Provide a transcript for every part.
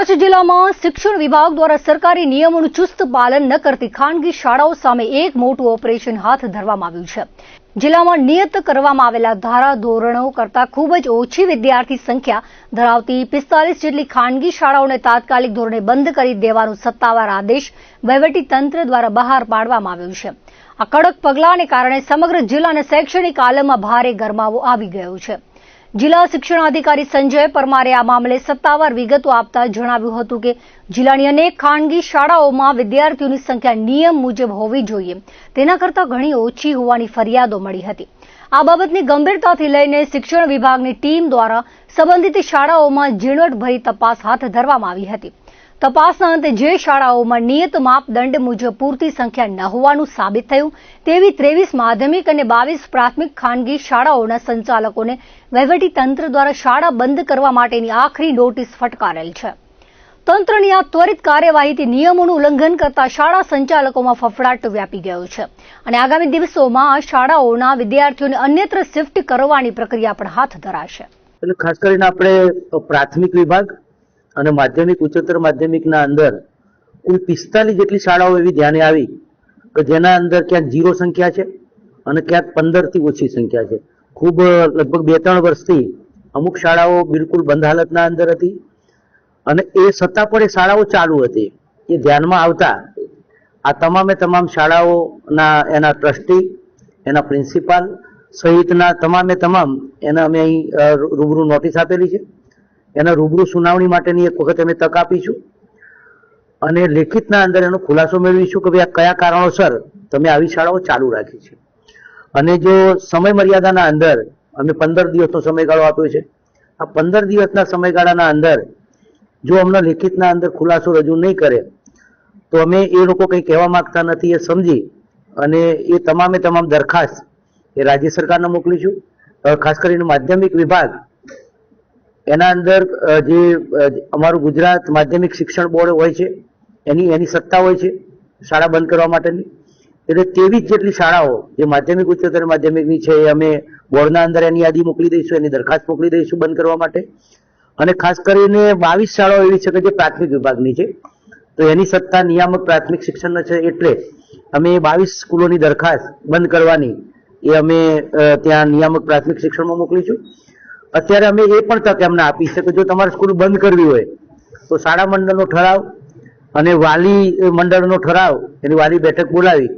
કચ્છ જિલ્લામાં શિક્ષણ વિભાગ દ્વારા સરકારી નિયમોનું ચુસ્ત પાલન ન કરતી ખાનગી શાળાઓ સામે એક મોટું ઓપરેશન હાથ ધરવામાં આવ્યું છે। જિલ્લામાં નિયત કરવામાં આવેલા ધારા ધોરણો કરતાં ખૂબ જ ઓછી વિદ્યાર્થી સંખ્યા ધરાવતી 45 જેટલી ખાનગી શાળાઓને તાત્કાલિક ધોરણે બંધ કરી દેવાનો સત્તાવાર આદેશ વહીવટીતંત્ર દ્વારા બહાર પાડવામાં આવ્યો છે। આ કડક પગલાંને કારણે સમગ્ર જિલ્લાના શૈક્ષણિક આલમમાં ભારે ગરમાવો આવી ગયો છે। જિલ્લા શિક્ષણાધિકારી સંજય પરમારે આ મામલે સત્તાવાર વિગતો આપતા જણાવ્યું હતું કે જિલ્લાની અનેક ખાનગી શાળાઓમાં વિદ્યાર્થીઓની સંખ્યા નિયમ મુજબ હોવી જોઈએ તેના કરતાં ઘણી ઓછી હોવાની ફરિયાદો મળી હતી। આ બાબતની ગંભીરતાથી લઈને શિક્ષણ વિભાગની ટીમ દ્વારા સંબંધિત શાળાઓમાં ઝીણવટભરી તપાસ હાથ ધરવામાં આવી હતી। તપાસના અંતે જે શાળાઓમાં નિયત માપદંડ મુજબ પૂરતી સંખ્યા ન હોવાનું સાબિત થયું તેવી 23 માધ્યમિક અને 22 પ્રાથમિક ખાનગી શાળાઓના સંચાલકોને વહીવટીતંત્ર દ્વારા શાળા બંધ કરવા માટેની આખરી નોટિસ ફટકારેલ છે। તંત્રની આ ત્વરિત કાર્યવાહીથી નિયમોનું ઉલ્લંઘન કરતા શાળા સંચાલકોમાં ફફડાટ વ્યાપી ગયો છે અને આગામી દિવસોમાં આ શાળાઓના વિદ્યાર્થીઓને અન્યત્ર શિફ્ટ કરવાની પ્રક્રિયા પણ હાથ ધરાશે। ખાસ કરીને આપણે પ્રાથમિક વિભાગ અને માધ્યમિક ઉચ્ચતર માધ્યમિકના અંદર કુલ 45 જેટલી શાળાઓ એવી ધ્યાને આવી કે જેના અંદર ક્યાંક 0 સંખ્યા છે અને ક્યાંક 15 થી ઓછી સંખ્યા છે। ખૂબ લગભગ 2-3 વર્ષથી અમુક શાળાઓ બિલકુલ બંધ હાલતના અંદર હતી અને એ છતાં પણ એ શાળાઓ ચાલુ હતી। એ ધ્યાનમાં આવતા આ તમામ શાળાઓના એના ટ્રસ્ટી, એના પ્રિન્સિપાલ સહિતના તમામ એને અમે અહીં રૂબરૂ નોટિસ આપેલી છે। એના રૂબરૂ સુનાવણી માટેની એક વખત અમે તક આપીશું અને લેખિતના અંદર એનો ખુલાસો મેળવીશું કે ભાઈ આ કયા કારણોસર તમે આવી શાળાઓ ચાલુ રાખી છે અને જો સમય મર્યાદાના અંદર અમે 15 દિવસનો સમયગાળો આપ્યો છે। આ 15 દિવસના સમયગાળાના અંદર જો અમને લેખિતના અંદર ખુલાસો રજૂ નહીં કરે તો અમે એ લોકો કંઈ કહેવા માંગતા નથી એ સમજી અને એ તમામ દરખાસ્ત એ રાજ્ય સરકારને મોકલીશું। ખાસ કરીને માધ્યમિક વિભાગ એના અંદર જે અમારું ગુજરાત માધ્યમિક શિક્ષણ બોર્ડ હોય છે એની સત્તા હોય છે શાળા બંધ કરવા માટેની। એટલે 23 જેટલી શાળાઓ જે માધ્યમિક ઉચ્ચતર માધ્યમિકની છે એ અમે બોર્ડના અંદર એની યાદી મોકલી દઈશું, એની દરખાસ્ત મોકલી દઈશું બંધ કરવા માટે। અને ખાસ કરીને 22 શાળાઓ એવી છે કે જે પ્રાથમિક વિભાગની છે તો એની સત્તા નિયામક પ્રાથમિક શિક્ષણ છે એટલે અમે 22 સ્કૂલોની દરખાસ્ત બંધ કરવાની એ અમે ત્યાં નિયામક પ્રાથમિક શિક્ષણમાં મોકલીશું। અત્યારે અમે એ પણ તક એમને આપી છે કે જો તમારે સ્કૂલ બંધ કરવી હોય તો શાળા મંડળનો ઠરાવ અને વાલી મંડળનો ઠરાવ એની વાલી બેઠક બોલાવી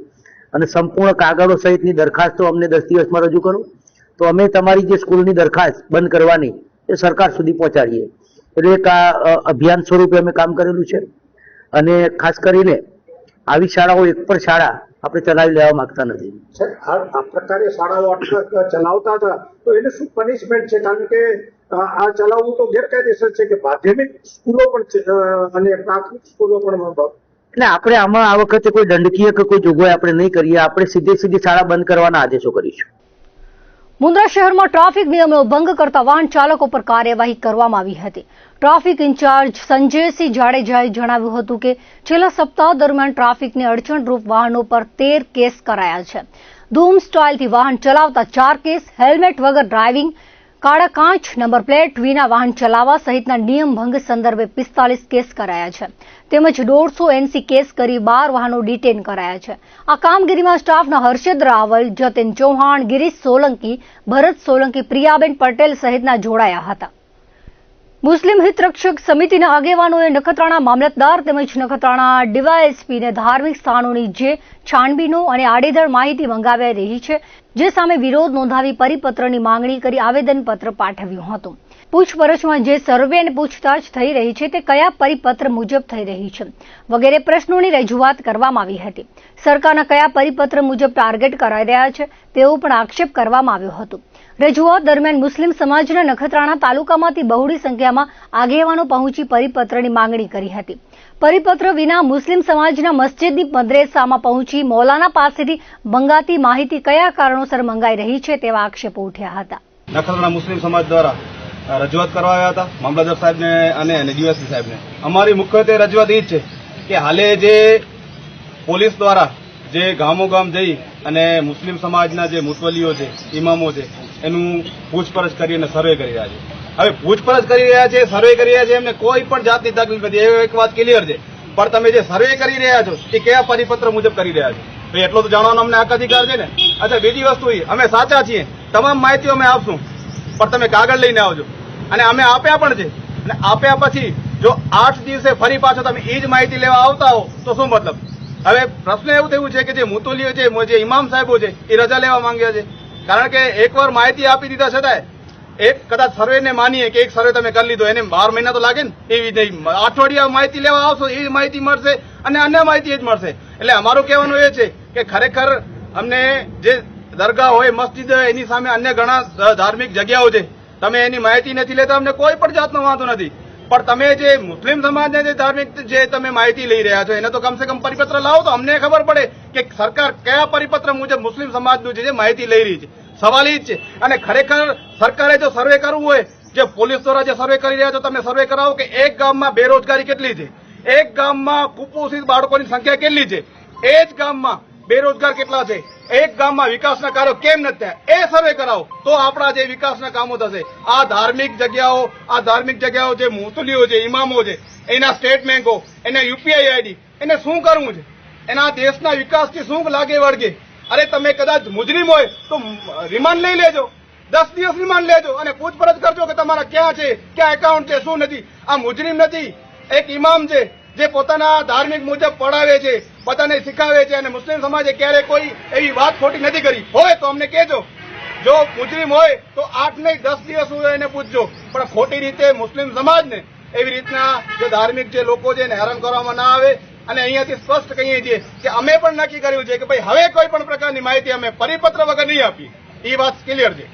અને સંપૂર્ણ કાગળો સહિતની દરખાસ્તો અમને 10 દિવસમાં રજૂ કરો તો અમે તમારી જે સ્કૂલની દરખાસ્ત બંધ કરવાની એ સરકાર સુધી પહોંચાડીએ। એટલે એક આ અભિયાન સ્વરૂપે અમે કામ કરેલું છે અને ખાસ કરીને આવી શાળાઓ એક પણ શાળા આપણે ચલાવી લેવા માંગતા નથી। આ પ્રકારે શાળાઓ ચલાવતા હતા તો એને શું પનિશમેન્ટ છે? કારણ કે આ ચલાવવું તો ગેરકાયદેસર છે કે માધ્યમિક સ્કૂલો પણ અને પ્રાથમિક સ્કૂલો પણ એટલે આપણે આમાં આ વખતે કોઈ દંડકીય કે કોઈ જોગવાઈ આપણે નહીં કરીએ, આપણે સીધી શાળા બંધ કરવાના આદેશો કરીશું। મુન્દ્રા શહેરમાં ટ્રાફિક નિયમનો ભંગ કરતા વાહન ચાલકો પર કાર્યવાહી કરવામાં આવી હતી। ટ્રાફિક ઇન્ચાર્જ સંજયસિંહ જાડેજાએ જણાવ્યું હતું કે છેલ્લા સપ્તાહ દરમિયાન ટ્રાફિકને અડચણરૂપ વાહનો પર 13 કેસ કરાયા છે। ધૂમ સ્ટાઇલથી વાહન ચલાવતા 4 કેસ, હેલ્મેટ વગર ડ્રાઇવિંગ, કાળા કાંચ, નંબર પ્લેટ વિના વાહન ચલાવવા સહિતના નિયમ ભંગ સંદર્ભે 45 કેસ કરાયા છે તેમજ 150 કેસ કરી 12 વાહનો ડિટેન કરાયા છે। આ કામગીરીમાં સ્ટાફના હર્ષદ રાવલ, જતીન ચૌહાણ, ગિરીશ સોલંકી, ભરત સોલંકી, પ્રિયાબેન પટેલ સહિતના જોડાયા હતા। મુસ્લિમ હિતરક્ષક સમિતિના આગેવાનોએ નખત્રાણા મામલતદાર તેમજ નખત્રાણા ડીવાયએસપીને ધાર્મિક સ્થાનોની જે છાનબીનો અને આડેધડ માહિતી મંગાવી રહી છે જે સામે વિરોધ નોંધાવી પરિપત્રની માંગણી કરી આવેદનપત્ર પાઠવ્યું હતું। પૂછપરછમાં જે સર્વે અને પૂછતાછ થઈ રહી છે તે કયા પરિપત્ર મુજબ થઈ રહી છે વગેરે પ્રશ્નોની રજૂઆત કરવામાં આવી હતી। સરકારના કયા પરિપત્ર મુજબ ટાર્ગેટ કરાઈ રહ્યા છે તેવો પણ આક્ષેપ કરવામાં આવ્યો હતો। રજૂઆત દરમિયાન મુસ્લિમ સમાજના નખત્રાણા તાલુકામાંથી બહોળી સંખ્યામાં આગેવાનો પહોંચી પરિપત્રની માંગણી કરી હતી। પરિપત્ર વિના મુસ્લિમ સમાજના મસ્જિદની મદ્રેસામાં પહોંચી મૌલાના પાસેથી મંગાતી માહિતી કયા કારણોસર મંગાઈ રહી છે તેવા આક્ષેપો ઉઠ્યા હતા। નખત્રાણા મુસ્લિમ સમાજ દ્વારા રજૂઆત કરવા આવ્યા હતા મામલતદાર સાહેબને અને ડીવાયએસપી સાહેબને। અમારી મુખ્યત્વે રજૂઆત એ છે કે હાલે જે પોલીસ દ્વારા જે ગામોગામ જઈ અને મુસ્લિમ સમાજના જે મુસલ્લીઓ છે, ઇમામો છે એનું પૂછપરછ કરી અને સર્વે કરી રહ્યા છે। હવે પૂછપરછ કરી રહ્યા છે, સર્વે કરી રહ્યા છે, એમને કોઈ પણ જાતની તકલીફ નથી. એ એક વાત ક્લિયર છે. પણ તમે જે સર્વે કરી રહ્યા છો એ કયા પરિપત્ર મુજબ કરી રહ્યા છો તો એટલો તો જાણવાનો અમને હક અધિકાર છે ને. અચ્છા, બીજી વસ્તુ એ અમે સાચા છીએ, તમામ માહિતીઓ અમે આપશું, પણ તમે કાગળ લઈને આવજો. અને અમે આપ્યા પણ છે. અને આપ્યા પછી જો 8 દિવસે ફરી પાછો તમે એ જ માહિતી લેવા આવતા હો તો શું મતલબ? હવે પ્રશ્ન એવું થયું છે કે જે મુતોલીઓ છે, જે ઇમામ સાહેબો છે એ રજા લેવા માંગ્યા છે. કારણ કે એકવાર માહિતી આપી દીધા છતાંય એક કદાચ સર્વેને માનીએ કે એક સર્વે તમે કરી લીધો, એને 12 મહિના તો લાગે ને. એવી નહીં, અઠવાડિયા માહિતી લેવા આવશો એ માહિતી મળશે અને અન્ય માહિતી એ જ મળશે. એટલે અમારું કહેવાનું એ છે કે ખરેખર અમને જે દરગાહ હોય, મસ્જિદ હોય, એની સામે અન્ય ઘણા ધાર્મિક જગ્યાઓ છે, તમે એની માહિતી નથી લેતા, અમને કોઈ પણ જાતનો વાંધો નથી. પણ તમે જે મુસ્લિમ સમાજને જે ધાર્મિક જે તમે માહિતી લઈ રહ્યા છો એને તો કમસે કમ પરિપત્ર લાવો તો અમને ખબર પડે કે સરકાર કયા પરિપત્ર મુજબ મુસ્લિમ સમાજનું જે માહિતી લઈ રહી છે. સવાલ એ જ છે. અને ખરેખર સરકારે જો સર્વે કરવું હોય, જે પોલીસ દ્વારા જે સર્વે કરી રહ્યા છો, તમે સર્વે કરાવો કે એક ગામમાં બેરોજગારી કેટલી છે, એક ગામમાં કુપોષિત બાળકોની સંખ્યા કેટલી છે, એ જ ગામમાં બેરોજગાર કેટલા છે, એક ગામમાં વિકાસના કાર્યો કેમ નથી થયા, એ સર્વે કરાવો તો આપણા જે વિકાસના કામો થશે. આ ધાર્મિક જગ્યાઓ જે મુસલીઓ છે, ઇમામો છે, એના સ્ટેટ બેંકો, એને યુપીઆઈ આઈડી, એને શું કરવું છે, એના દેશના વિકાસથી શું લાગે વળગે? અરે તમે કદાચ મુજરીમ હોય તો રિમાન્ડ લઈ લેજો, 10 દિવસ રિમાન્ડ લેજો અને પૂછપરછ કરજો કે તમારા ક્યાં છે, ક્યાં એકાઉન્ટ છે, શું નથી. આ મુજરીમ નથી, એક ઇમામ છે જે પોતાના ધાર્મિક મુજબ પઢાવે છે, બધાને શીખાવે છે. અને મુસ્લિમ સમાજે ક્યારે કોઈ એવી વાત ખોટી નથી કરી હોય તો અમને કહેજો. જો મુજરીમ હોય તો 8 નહીં 10 દિવસ હોય એને પૂછજો, પણ ખોટી રીતે મુસ્લિમ સમાજને એવી રીતના જે ધાર્મિક જે લોકો છે એને હેરાન કરવામાં ના આવે. અને અહીંયાથી સ્પષ્ટ કહીએ છીએ કે અમે પણ નક્કી કર્યું છે કે ભાઈ હવે કોઈ પણ પ્રકારની માહિતી અમે પરિપત્ર વગર નહીં આપીએ. એ વાત ક્લિયર છે.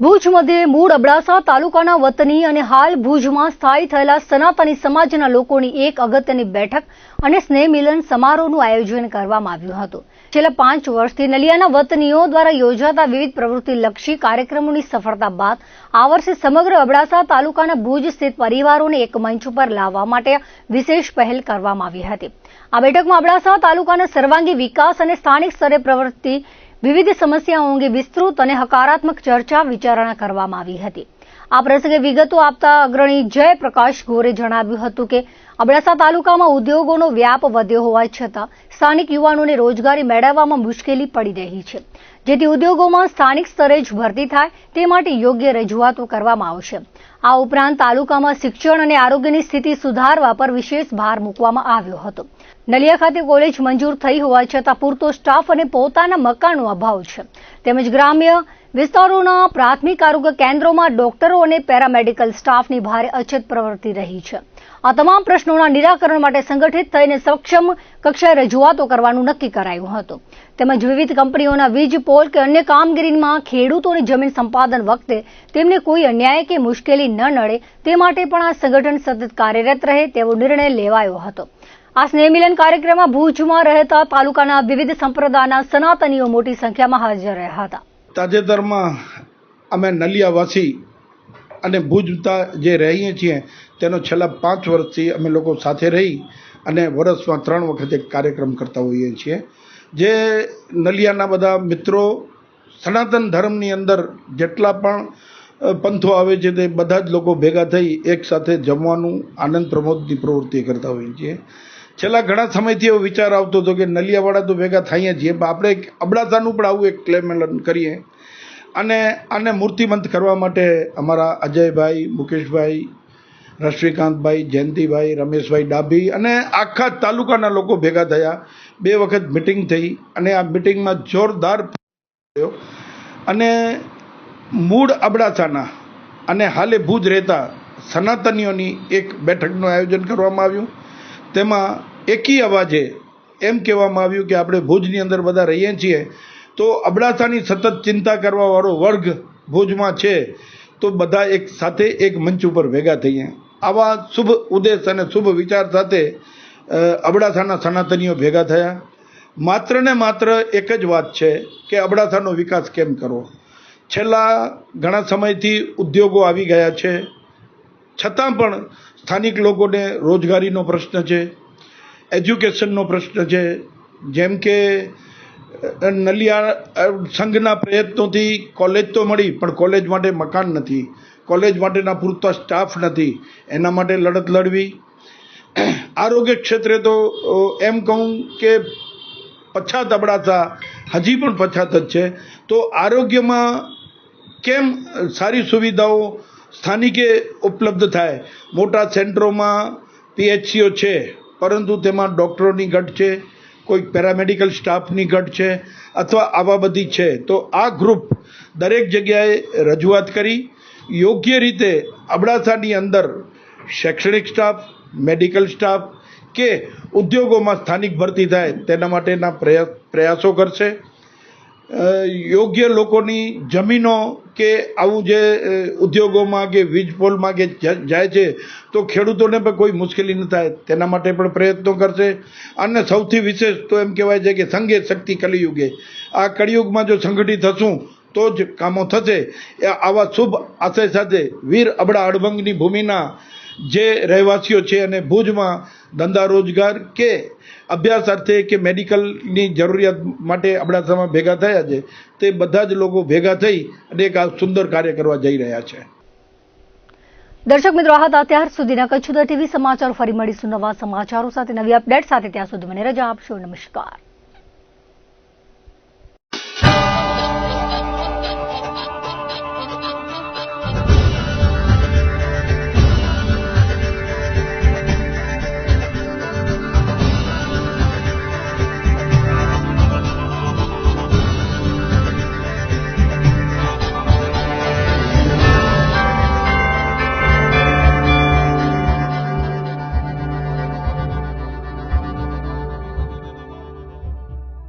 ભુજ મધ્યે મૂળ અબડાસા તાલુકાના વતની અને હાલ ભુજમાં સ્થાયી થયેલા સનાતની સમાજના લોકોની એક અગત્યની બેઠક અને સ્નેહ મિલન સમારોહનું આયોજન કરવામાં આવ્યું હતું. છેલ્લા 5 વર્ષથી નલિયાના વતનીઓ દ્વારા યોજાતા વિવિધ પ્રવૃત્તિલક્ષી કાર્યક્રમોની સફળતા બાદ આ વર્ષે સમગ્ર અબડાસા તાલુકાના ભુજ સ્થિત પરિવારોને એક મંચ ઉપર લાવવા માટે વિશેષ પહેલ કરવામાં આવી હતી. આ બેઠકમાં અબડાસા તાલુકાના સર્વાંગી વિકાસ અને સ્થાનિક સ્તરે પ્રવૃત્તિ વિવિધ સમસ્યાઓ અંગે વિસ્તૃત અને હકારાત્મક ચર્ચા વિચારણા કરવામાં આવી હતી. આ પ્રસંગે વિગતો આપતા અગ્રણી જયપ્રકાશ ગોરે જણાવ્યું હતું કે અબડાસા તાલુકામાં ઉદ્યોગોનો વ્યાપ વધ્યો હોવા છતાં સ્થાનિક યુવાનોને રોજગારી મેળવવામાં મુશ્કેલી પડી રહી છે, જેથી ઉદ્યોગોમાં સ્થાનિક સ્તરે જ ભરતી થાય તે માટે યોગ્ય રજૂઆતો કરવામાં આવશે. આ ઉપરાંત તાલુકામાં શિક્ષણ અને આરોગ્યની સ્થિતિ સુધારવા પર વિશેષ ભાર મૂકવામાં આવ્યો હતો. નલિયા ખાતે કોલેજ મંજૂર થઈ હોવા છતાં પૂરતો સ્ટાફ અને પોતાના મકાનનો અભાવ છે, તેમજ ગ્રામ્ય વિસ્તારોના પ્રાથમિક આરોગ્ય કેન્દ્રોમાં ડોક્ટરો અને પેરામેડિકલ સ્ટાફની ભારે અછત પ્રવર્તી રહી છે. આ તમામ પ્રશ્નોના નિરાકરણ માટે સંગઠિત થઈને સક્ષમ કક્ષાએ રજૂઆતો કરવાનું નક્કી કરાયું હતું. તેમજ વિવિધ કંપનીઓના વીજ પોલ કે અન્ય કામગીરીમાં ખેડૂતોની જમીન સંપાદન વખતે તેમને કોઈ અન્યાય કે મુશ્કેલી ન નડે તે માટે પણ આ સંગઠન સતત કાર્યરત રહે તેવો નિર્ણય લેવાયો હતો. આ સ્નેહ મિલન કાર્યક્રમમાં ભુજમાં રહેતા તાલુકાના વિવિધ સંપ્રદાયના સનાતનીઓ મોટી સંખ્યામાં હાજર રહ્યા હતા. તાજેતરમાં અમે નલિયાવાસી અને ભુજતા જે રહીએ છીએ તેનો છેલ્લા 5 વર્ષથી અમે લોકો સાથે રહી અને વર્ષમાં 3 વખત એક કાર્યક્રમ કરતા હોઈએ છીએ. જે નલિયાના બધા મિત્રો સનાતન ધર્મની અંદર જેટલા પણ પંથો આવે છે તે બધા જ લોકો ભેગા થઈ એક સાથે જમવાનું આનંદ પ્રમોદની પ્રવૃત્તિ કરતા હોઈએ છીએ. છેલ્લા ઘણા સમયથી એવો વિચાર આવતો હતો કે નલિયાવાળા તો ભેગા થઈએ છીએ, આપણે અબડાસાનું પણ આવું એક ક્લે મેલન કરીએ અને આને મૂર્તિમંત કરવા માટે અમારા અજયભાઈ, મુકેશભાઈ, રશ્મિકાંતભાઈ, જયંતિભાઈ, રમેશભાઈ ડાભી અને આખા તાલુકાના લોકો ભેગા થયા. 2 વખત મિટિંગ થઈ અને આ મિટિંગમાં જોરદાર થયો અને મૂળ અબડાસાના અને હાલે ભુજ રહેતા સનાતનીઓની એક બેઠકનું આયોજન કરવામાં આવ્યું. તેમાં એકી અવાજે એમ કહેવામાં આવ્યું કે આપણે ભુજની અંદર બધા રહીએ છીએ તો અબડાસાની સતત ચિંતા કરવાવાળો વર્ગ ભુજમાં છે તો બધા એક સાથે એક મંચ ઉપર ભેગા થઈએ. આવા શુભ ઉદ્દેશ અને શુભ વિચાર સાથે અબડાસાના સનાતનીઓ ભેગા થયા. માત્ર ને માત્ર એક જ વાત છે કે અબડાસાનો વિકાસ કેમ કરવો. છેલ્લા ઘણા સમયથી ઉદ્યોગો આવી ગયા છે, છતાં પણ સ્થાનિક લોકોને રોજગારીનો પ્રશ્ન છે, એજ્યુકેશનનો પ્રશ્ન છે. જેમ કે નલિયા સંઘના પ્રયત્નોથી કોલેજ તો મળી, પણ કોલેજ માટે મકાન નથી, કોલેજ માટેના પૂરતા સ્ટાફ નથી, એના માટે લડત લડવી. આરોગ્ય ક્ષેત્રે તો એમ કહું કે પછાત અબડાસા હજી પણ પછાત જ છે. તો આરોગ્યમાં કેમ સારી સુવિધાઓ સ્થાનિકે ઉપલબ્ધ થાય? મોટા સેન્ટરોમાં PHCO છે, પરંતુ તેમાં ડૉક્ટરોની ઘટ છે, કોઈક પેરામેડિકલ સ્ટાફની ઘટ છે, અથવા આવા બધી છે. તો આ ગ્રુપ દરેક જગ્યાએ રજૂઆત કરી યોગ્ય રીતે અબડાસાની અંદર શૈક્ષણિક સ્ટાફ, મેડિકલ સ્ટાફ કે ઉદ્યોગોમાં સ્થાનિક ભરતી થાય તેના માટેના પ્રયાસો કરશે. યોગ્ય લોકોની જમીનો કે આવું જે ઉદ્યોગોમાં કે વીજ પોલમાં કે જાય છે તો ખેડૂતોને પણ કોઈ મુશ્કેલી ન થાય તેના માટે પણ પ્રયત્નો કરશે. અને સૌથી વિશેષ તો એમ કહેવાય છે કે સંઘે શક્તિ કલિયુગે, આ કળિયુગમાં જો સંગઠિત થશું તો જ કામો થશે. આવા શુભ આશય સાથે વીર અબડા અડભંગની ભૂમિના જે રહેવાસીઓ છે અને ભુજમાં ધંધા રોજગાર કે અભ્યાસ અર્થે કે મેડિકલની જરૂરિયાત માટે અબડાસામાં ભેગા થયા છે, તે બધા જ લોકો ભેગા થઈ અને એક આ સુંદર કાર્ય કરવા જઈ રહ્યા છે. દર્શક મિત્રો, આ હતા અત્યાર સુધીના કચ્છ ટીવી સમાચાર. ફરી મળીશું નવા સમાચારો સાથે, નવી અપડેટ સાથે. ત્યાં સુધી મને રજા આપશો. નમસ્કાર.